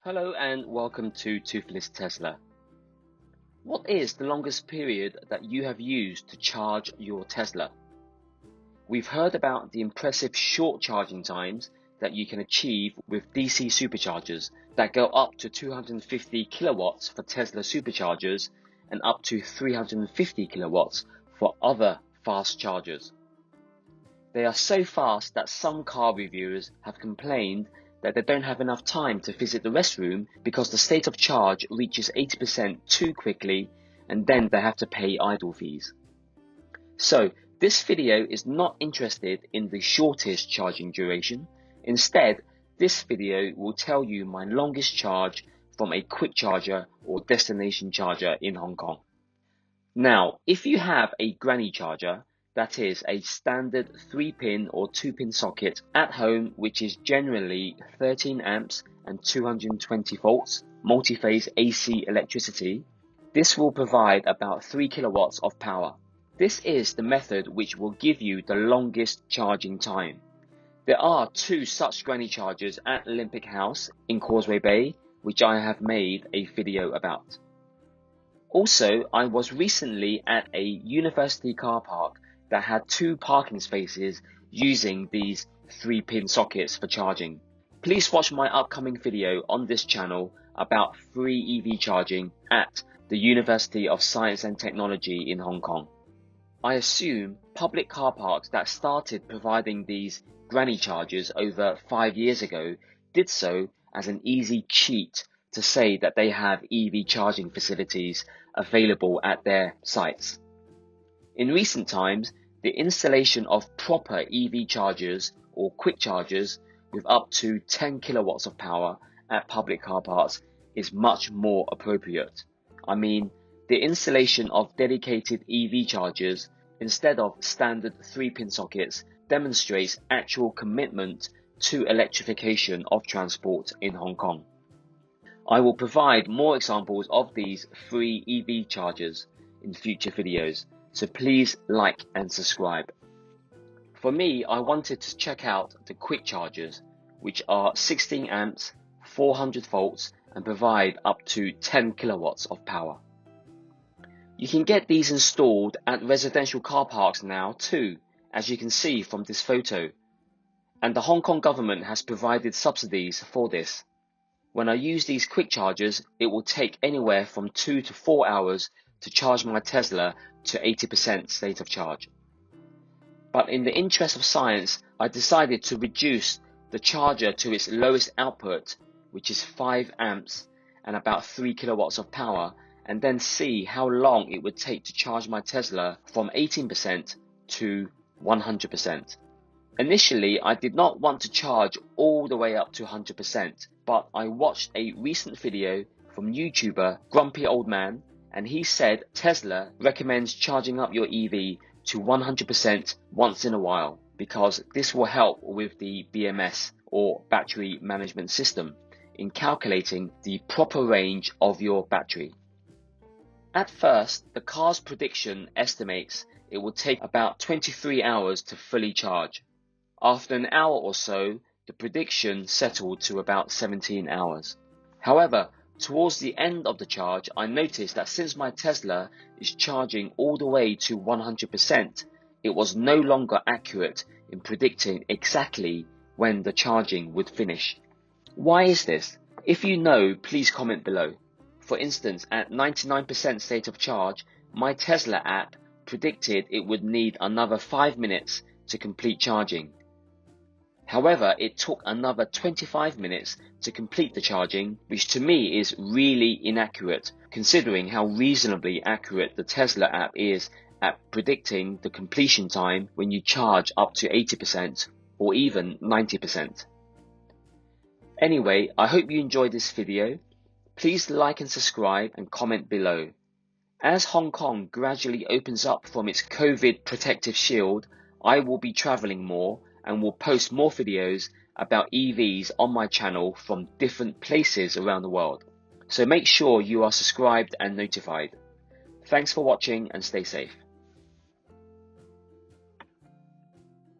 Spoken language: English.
Hello and welcome to Toothless Tesla. What is the longest period that you have used to charge your Tesla? We've heard about the impressive short charging times that you can achieve with DC superchargers that go up to 250 kilowatts for Tesla superchargers and up to 350 kilowatts for other fast chargers. They are so fast that some car reviewers have complained that they don't have enough time to visit the restroom because the state of charge reaches 80% too quickly and then they have to pay idle fees. So this video is not interested in the shortest charging duration. Instead, this video will tell you my longest charge from a quick charger or destination charger in Hong Kong. Now, if you have a granny charger, that is a standard 3-pin or 2-pin socket at home, which is generally 13 amps and 220 volts, multi-phase AC electricity, this will provide about 3 kilowatts of power. This is the method which will give you the longest charging time. There are 2 such granny chargers at Olympic House in Causeway Bay, which I have made a video about. Also, I was recently at a university car park that had 2 parking spaces using these 3-pin sockets for charging. Please watch my upcoming video on this channel about free EV charging at the University of Science and Technology in Hong Kong. I assume public car parks that started providing these granny chargers over 5 years ago did so as an easy cheat to say that they have EV charging facilities available at their sites. In recent times, the installation of proper EV chargers or quick chargers with up to 10 kilowatts of power at public car parks is much more appropriate. I mean, the installation of dedicated EV chargers instead of standard 3-pin sockets demonstrates actual commitment to electrification of transport in Hong Kong. I will provide more examples of these free EV chargers in future videos, so please like and subscribe. For me, I wanted to check out the quick chargers, which are 16 amps, 400 volts, and provide up to 10 kilowatts of power. You can get these installed at residential car parks now too, as you can see from this photo. And the Hong Kong government has provided subsidies for this. When I use these quick chargers, it will take anywhere from 2 to 4 hours to charge my Tesla to 80% state of charge. But in the interest of science, I decided to reduce the charger to its lowest output, which is 5 amps and about 3 kilowatts of power, and then see how long it would take to charge my Tesla from 18% to 100%. Initially, I did not want to charge all the way up to 100%, but I watched a recent video from YouTuber Grumpy Old Man, and he said Tesla recommends charging up your EV to 100% once in a while because this will help with the BMS or battery management system in calculating the proper range of your battery. At first, the car's prediction estimates it will take about 23 hours to fully charge. After an hour or so, the prediction settled to about 17 hours. However, towards the end of the charge, I noticed that since my Tesla is charging all the way to 100%, it was no longer accurate in predicting exactly when the charging would finish. Why is this? If you know, please comment below. For instance, at 99% state of charge, my Tesla app predicted it would need another 5 minutes to complete charging. However, it took another 25 minutes to complete the charging, which to me is really inaccurate, considering how reasonably accurate the Tesla app is at predicting the completion time when you charge up to 80% or even 90%. Anyway, I hope you enjoyed this video. Please like and subscribe and comment below. As Hong Kong gradually opens up from its COVID protective shield, I will be traveling more and will post more videos about EVs on my channel from different places around the world. So make sure you are subscribed and notified. Thanks for watching and stay safe.